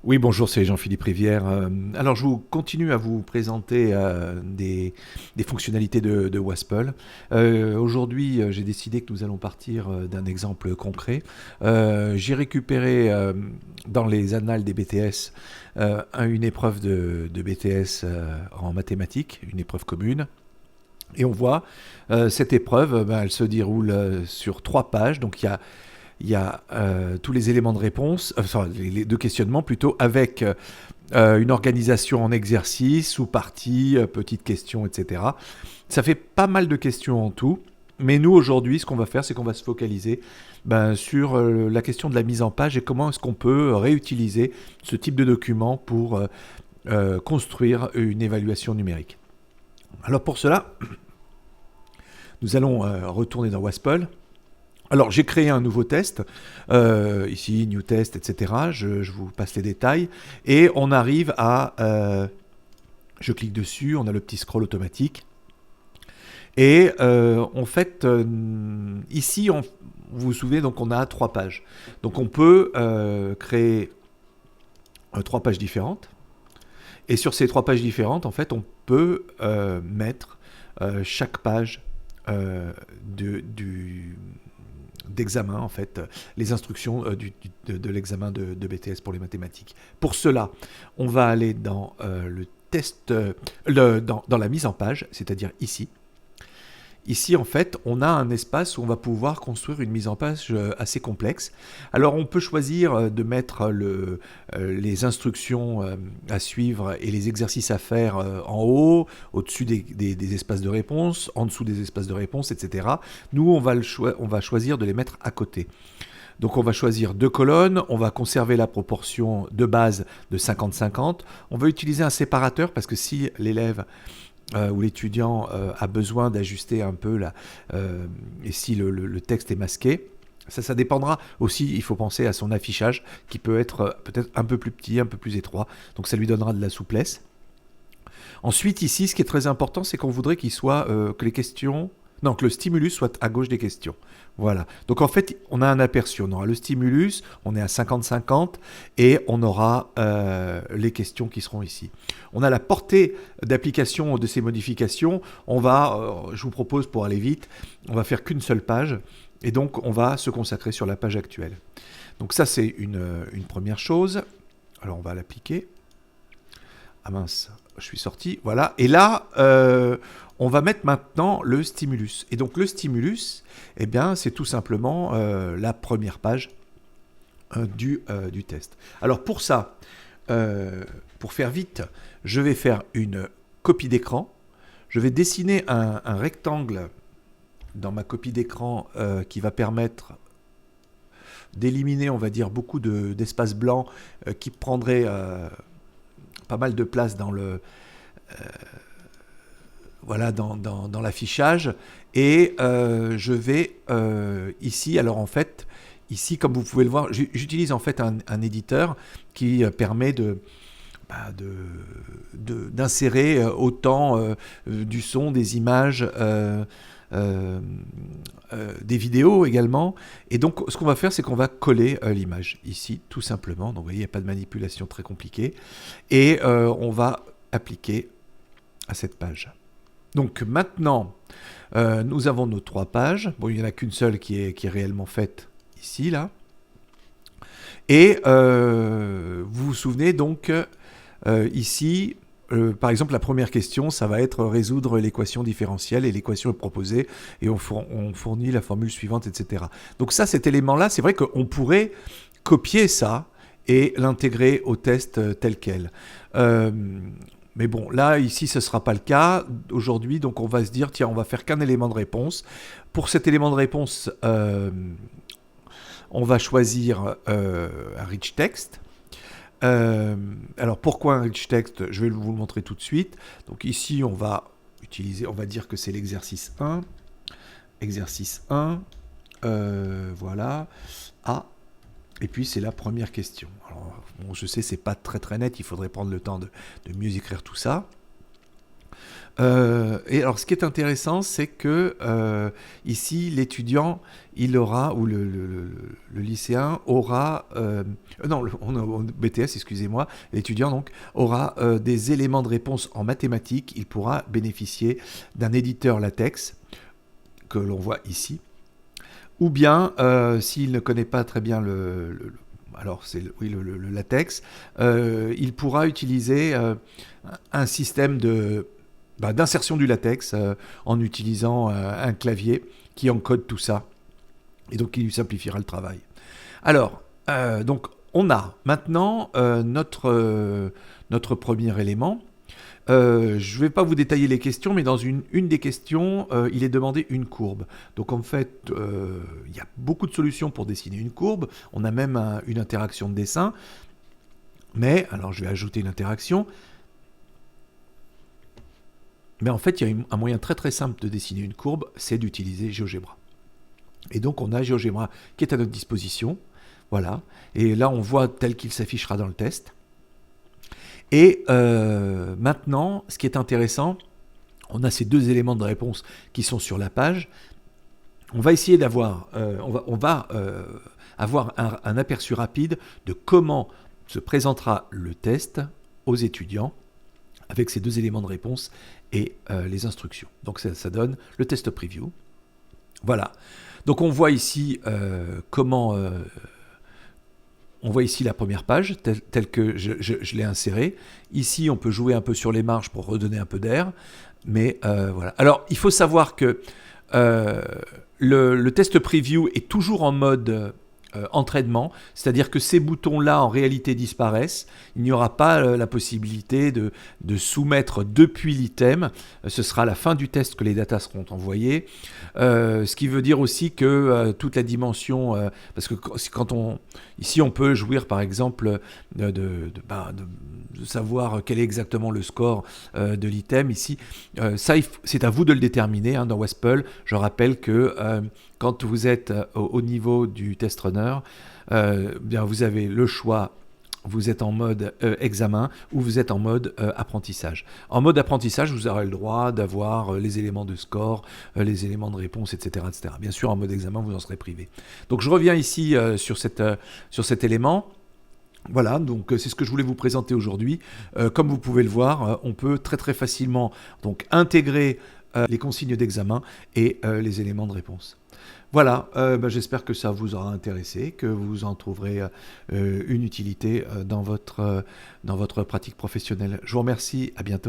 Oui, bonjour, c'est Jean-Philippe Rivière. Alors, je vous continue à vous présenter des fonctionnalités de Waspel. Aujourd'hui, j'ai décidé que nous allons partir d'un exemple concret. J'ai récupéré dans les annales des BTS une épreuve de BTS en mathématiques, une épreuve commune. Et on voit cette épreuve, elle se déroule sur 3 pages. Donc, il y a tous les éléments de réponse, enfin les deux questionnements plutôt, avec une organisation en exercice, sous-parties, petites questions, etc. Ça fait pas mal de questions en tout. Mais nous, aujourd'hui, ce qu'on va faire, c'est qu'on va se focaliser sur la question de la mise en page et comment est-ce qu'on peut réutiliser ce type de document pour construire une évaluation numérique. Alors pour cela, nous allons retourner dans Waspel. Alors j'ai créé un nouveau test, ici new test, etc. Je vous passe les détails et on arrive à, je clique dessus, on a le petit scroll automatique et en fait ici vous vous souvenez donc on a 3 pages. Donc on peut créer 3 pages différentes et sur ces 3 pages différentes en fait on peut mettre chaque page du d'examen, en fait, les instructions de l'examen de BTS pour les mathématiques. Pour cela, on va aller dans le test, dans la mise en page, c'est-à-dire ici. Ici, en fait, on a un espace où on va pouvoir construire une mise en page assez complexe. Alors, on peut choisir de mettre les instructions à suivre et les exercices à faire en haut, au-dessus des espaces de réponse, en dessous des espaces de réponse, etc. Nous, on va choisir de les mettre à côté. Donc on va choisir 2 colonnes, on va conserver la proportion de base de 50-50. On va utiliser un séparateur parce que si l'élève où l'étudiant a besoin d'ajuster un peu et si le texte est masqué. Ça dépendra aussi, il faut penser à son affichage qui peut être peut-être un peu plus petit, un peu plus étroit. Donc ça lui donnera de la souplesse. Ensuite, ici, ce qui est très important, c'est qu'on voudrait que les questions, non, que le stimulus soit à gauche des questions. Voilà. Donc en fait, on a un aperçu. On aura le stimulus, on est à 50-50 et on aura les questions qui seront ici. On a la portée d'application de ces modifications. Je vous propose pour aller vite, on va faire qu'une seule page et donc on va se consacrer sur la page actuelle. Donc ça, c'est une première chose. Alors on va l'appliquer. Ah mince, je suis sorti, voilà. Et là, on va mettre maintenant le stimulus. Et donc le stimulus, eh bien, c'est tout simplement la première page du test. Alors pour ça, pour faire vite, je vais faire une copie d'écran. Je vais dessiner un rectangle dans ma copie d'écran qui va permettre d'éliminer, on va dire, beaucoup d'espaces blancs qui prendraient pas mal de place voilà, dans l'affichage. Et je vais ici, alors en fait, ici, comme vous pouvez le voir, j'utilise en fait un éditeur qui permet d'insérer autant du son, des images, des vidéos également. Et donc, ce qu'on va faire, c'est qu'on va coller l'image ici, tout simplement. Donc, vous voyez, il n'y a pas de manipulation très compliquée. Et on va appliquer à cette page. Donc, maintenant, nous avons nos 3 pages. Bon, il n'y en a qu'une seule qui est réellement faite ici, là. Et vous vous souvenez donc, ici, par exemple, la première question, ça va être résoudre l'équation différentielle et l'équation est proposée et on fournit la formule suivante, etc. Donc ça, cet élément-là, c'est vrai qu'on pourrait copier ça et l'intégrer au test tel quel. Mais bon, là, ici, ce ne sera pas le cas aujourd'hui, donc on va se dire, tiens, on va faire qu'un élément de réponse. Pour cet élément de réponse, on va choisir un rich text. Alors pourquoi un rich text? Je vais vous le montrer tout de suite. Donc ici on va utiliser, on va dire que c'est l'exercice 1. Exercice 1, voilà. Ah, et puis c'est la première question. Alors bon, je sais c'est pas très net, il faudrait prendre le temps de mieux écrire tout ça. Et alors, ce qui est intéressant, c'est que ici, l'étudiant, il aura, ou le lycéen aura, non, BTS, excusez-moi, l'étudiant donc aura des éléments de réponse en mathématiques. Il pourra bénéficier d'un éditeur LaTeX que l'on voit ici, ou bien s'il ne connaît pas très bien alors c'est oui, le latex, il pourra utiliser un système d'insertion du latex en utilisant un clavier qui encode tout ça et donc qui lui simplifiera le travail. Alors, donc on a maintenant notre premier élément. Je ne vais pas vous détailler les questions, mais dans une des questions, il est demandé une courbe. Donc en fait, il y a beaucoup de solutions pour dessiner une courbe. On a même une interaction de dessin. Mais, alors je vais ajouter une interaction. Mais en fait, il y a un moyen très très simple de dessiner une courbe, c'est d'utiliser GeoGebra. Et donc on a GeoGebra qui est à notre disposition. Voilà. Et là, on voit tel qu'il s'affichera dans le test. Et maintenant, ce qui est intéressant, on a ces deux éléments de réponse qui sont sur la page. On va essayer d'avoir, avoir un aperçu rapide de comment se présentera le test aux étudiants avec ces deux éléments de réponse et les instructions. Donc ça donne le test preview. Voilà. Donc on voit ici comment... on voit ici la première page, telle que je l'ai insérée. Ici, on peut jouer un peu sur les marges pour redonner un peu d'air. Mais voilà. Alors, il faut savoir que le test preview est toujours en mode entraînement, c'est-à-dire que ces boutons-là en réalité disparaissent. Il n'y aura pas la possibilité de soumettre depuis l'item. Ce sera à la fin du test que les datas seront envoyées. Ce qui veut dire aussi que toute la dimension, parce que ici on peut jouir par exemple de savoir quel est exactement le score de l'item. Ici, ça c'est à vous de le déterminer dans Wespel. Je rappelle que quand vous êtes au niveau du test runner, bien vous avez le choix. Vous êtes en mode examen ou vous êtes en mode apprentissage. En mode apprentissage, vous aurez le droit d'avoir les éléments de score, les éléments de réponse, etc., etc. Bien sûr, en mode examen, vous en serez privé. Donc je reviens ici sur cet élément. Voilà, donc c'est ce que je voulais vous présenter aujourd'hui. Comme vous pouvez le voir, on peut très très facilement donc intégrer les consignes d'examen et les éléments de réponse. Voilà, j'espère que ça vous aura intéressé, que vous en trouverez une utilité dans votre pratique professionnelle. Je vous remercie, à bientôt.